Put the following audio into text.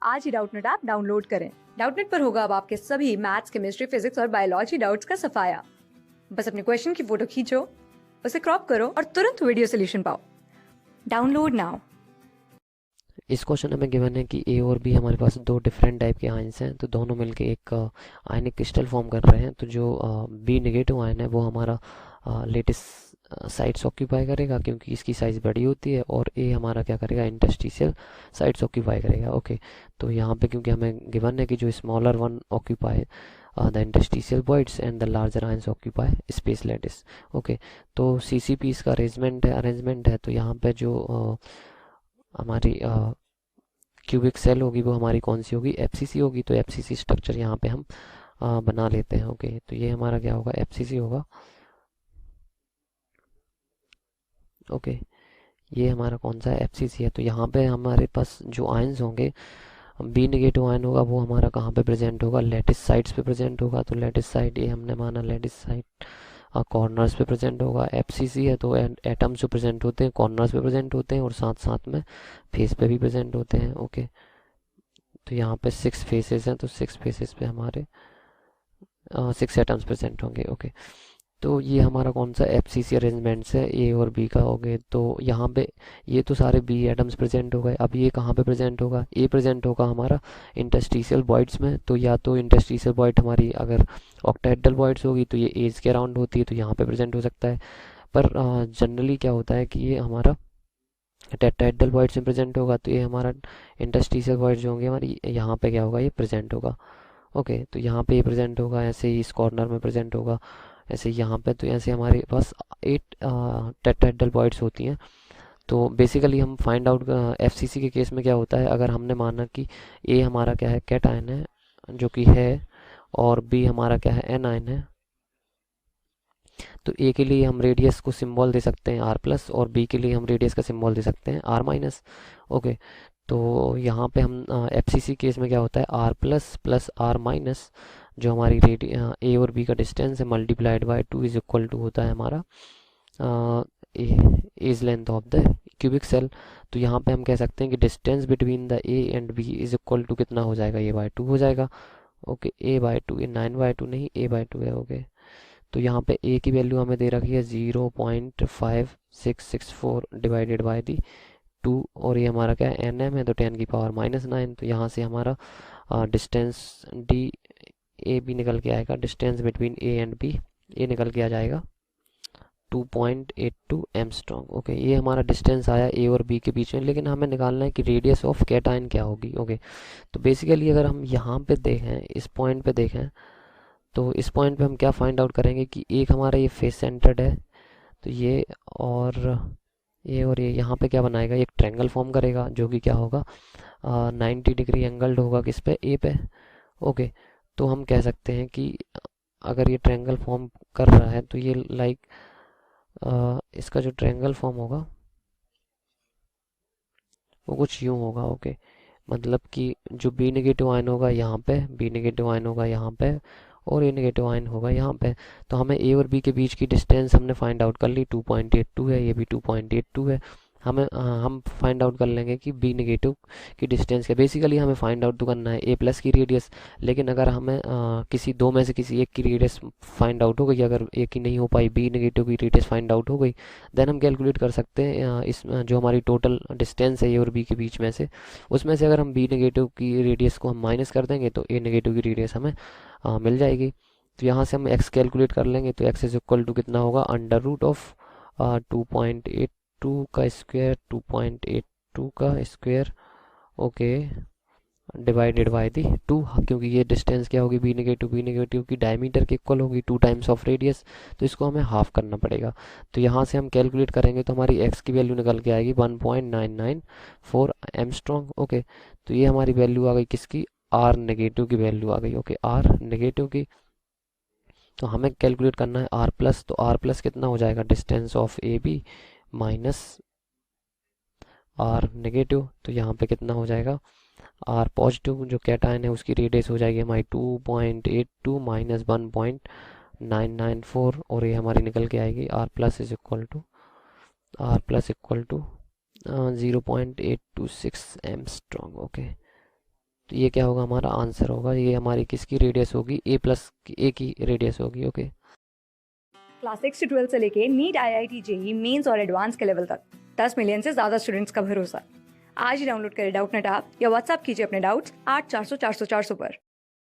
आज ही Doubtnut app download करें। Doubtnut पर होगा अब आपके सभी मैथ्स, केमिस्ट्री, फिजिक्स और बायोलॉजी डाउट्स का सफाया। बस अपने क्वेश्चन की फोटो खींचो, उसे क्रॉप करो और तुरंत वीडियो सोल्यूशन पाओ। Download now. इस क्वेश्चन में गिवन है कि ए और बी हमारे पास दो डिफरेंट टाइप के आयंस हैं, तो दोनों मिलके एक आयनिक क्रिस्टल फॉर्म कर रहे हैं। तो जो बी नेगेटिव आयन है वो हमारा लेटेस्ट साइट्स ऑक्यूपाई करेगा क्योंकि इसकी साइज़ बड़ी होती है, और ए हमारा क्या करेगा, इंटरस्टिशियल साइट्स ऑक्यूपाई करेगा। ओके, तो यहाँ पे क्योंकि हमें गिवन है कि जो smaller one occupy the interstitial voids and the larger ions occupy space lattice. Okay, तो सीसीपी इसका अरेंजमेंट है। तो यहाँ पे जो हमारी क्यूबिक सेल होगी वो हमारी कौन सी होगी, एफसीसी होगी। तो एफसीसी स्ट्रक्चर यहाँ पे हम बना लेते हैं। ओके, तो ये हमारा क्या होगा, एफसीसी होगा। ओके, ये हमारा कौन सा एफसीसी है। तो यहाँ पे हमारे पास जो आयंस होंगे, बी नेगेटिव आयन होगा वो हमारा कहाँ पे प्रेजेंट होगा, लेटिस साइड्स पे प्रेजेंट होगा। तो लेटिस साइड ये हमने माना, लेटिस साइड कॉर्नर्स पे प्रेजेंट होगा। एफसीसी है तो एटम्स जो प्रेजेंट होते हैं कॉर्नर्स पे प्रेजेंट होते हैं और साथ साथ में फेस पे भी प्रेजेंट होते हैं। ओके, तो यहाँ पे 6 फेसेस हैं, तो 6 फेसेस पे हमारे 6 एटम्स प्रेजेंट होंगे। ओके, तो ये हमारा कौन सा एफसीसी अरेंजमेंट्स है, ए और बी का हो गए। तो यहाँ पे ये तो सारे बी एटम्स प्रेजेंट हो गए। अब ये कहाँ पे प्रेजेंट होगा, ए प्रेजेंट होगा हमारा इंटरस्टिशियल वॉइड्स में। तो या तो इंटरस्टिशियल वॉइड हमारी अगर ऑक्टाहेड्रल वॉइड्स होगी तो ये एज के अराउंड होती है, तो यहाँ पे प्रेजेंट हो सकता है। पर जनरली क्या होता है कि ये हमारा टेट्राहेड्रल वॉइड्स में प्रेजेंट होगा। तो ये हमारा इंटरस्टिशियल वॉइड जो होंगे हमारी, यहाँ पे क्या होगा, ये प्रेजेंट होगा। ओके, तो यहाँ पे ये प्रेजेंट होगा, ऐसे ही इस कॉर्नर में प्रेजेंट होगा, ऐसे यहाँ पे। तो ऐसे हमारे पास 8 टेट्राहेड्रल वॉइड्स होती हैं। तो बेसिकली हम फाइंड आउट एफसीसी के केस में क्या होता है, अगर हमने माना कि ए हमारा क्या है, कैटायन है जो कि है, और बी हमारा क्या है, एनायन है। तो ए के लिए हम रेडियस को सिंबल दे सकते हैं आर प्लस, और बी के लिए हम रेडियस का सिंबल दे सकते हैं आर माइनस। ओके, तो यहाँ पे हम एफसीसी केस में क्या होता है, R plus plus R minus, जो हमारी ए और बी का डिस्टेंस है, multiplied by 2 is equal to होता है हमारा edge length of the cubic cell. तो यहाँ पे हम कह सकते हैं कि distance between the A and B is equal to कितना हो जाएगा, ए बाय 2 हो जाएगा। ओके, ए बाय 2, ये 9/2 नहीं, ए बाय 2 है। ओके, तो यहाँ पे ए की वैल्यू हमें दे रखी है 0.5664 डिवाइडेड बाय दी 2, और ये हमारा क्या है, एन एम है, तो 10⁻⁹। तो यहाँ से हमारा डिस्टेंस डी ए बी निकल के आएगा, distance between A and B, A निकल के आ जाएगा 2.82 एमस्ट्रॉन्ग। ओके, ये हमारा डिस्टेंस आया ए और बी के बीच में, लेकिन हमें निकालना है कि रेडियस ऑफ कैटायन क्या होगी। ओके, तो बेसिकली अगर हम यहाँ पे देखें, इस पॉइंट पे देखें, तो इस पॉइंट पे हम क्या फाइंड आउट करेंगे कि एक हमारा ये फेस सेंटर्ड है, तो ये और ये यहाँ पे क्या बनाएगा, एक ट्रायंगल फॉर्म करेगा जो कि क्या होगा, 90 डिग्री एंगल्ड होगा किस पे, ए पे। ओके, तो हम कह सकते हैं कि अगर ये ट्रायंगल फॉर्म कर रहा है तो ये लाइक इसका जो ट्रायंगल फॉर्म होगा वो कुछ यूं होगा। ओके, मतलब कि जो बी नेगेटिव आयन होगा यहाँ पे, बी नेगेटिव आयन होगा यहाँ पे, और ए नेगेटिव आयन होगा यहाँ पे। तो हमें ए और बी के बीच की डिस्टेंस हमने फाइंड आउट कर ली, 2.82 है, ये भी 2.82 है। हम फाइंड आउट कर लेंगे कि बी नेगेटिव की डिस्टेंस क्या, बेसिकली हमें फाइंड आउट तो करना है ए प्लस की रेडियस। लेकिन अगर हमें किसी दो में से किसी एक की रेडियस फाइंड आउट हो गई, अगर ए की नहीं हो पाई, बी नेगेटिव की रेडियस फाइंड आउट हो गई, देन हम कैलकुलेट कर सकते हैं जो हमारी टोटल डिस्टेंस है ए और बी के बीच में से, उसमें से अगर हम बी नेगेटिव की रेडियस को हम माइनस कर देंगे तो ए नेगेटिव की रेडियस हमें मिल जाएगी। तो यहाँ से हम एक्स कैलकुलेट कर लेंगे, तो एक्स इज इक्वल टू कितना होगा, अंडर रूट ऑफ 2.82 का स्क्वायर, 2.82 का square. Okay, divided by the 2, क्योंकि ये डिस्टेंस क्या होगी, बी नेगेटिव की डायमीटर के इक्वल होगी, 2 टाइम्स ऑफ रेडियस, तो इसको हमें हाफ करना पड़ेगा। तो यहाँ से हम कैलकुलेट करेंगे तो हमारी एक्स की वैल्यू निकल के आएगी 1.994 एमस्ट्रॉन्ग। ओके, तो ये हमारी वैल्यू आ गई किसकी, आर नेगेटिव की वैल्यू आ गई। ओके, आर नेगेटिव की। तो हमें कैलकुलेट करना है आर प्लस, तो आर प्लस कितना हो जाएगा, distance of A B minus R negative. तो यहाँ पे कितना हो जाएगा, आर पॉजिटिव जो कैटायन है उसकी रेडियस हो जाएगी हमारी 2.82 माइनस 1.994, और ये हमारी निकल के आएगी R plus equal to 0.826 angstrom. Okay, तो ये क्या होगा, हमारा आंसर होगा। ये हमारी किसकी रेडियस होगी, a की रेडियस होगी। ओके, क्लास 6 से 12 से लेके नीट, IIT, जेई मेंस और एडवांस के लेवल तक 10 मिलियन से ज्यादा स्टूडेंट्स का भरोसा। आज ही डाउनलोड करें डाउटनेट ऐप या व्हाट्सएप कीजिए अपने डाउट्स 8400 400 400 पर।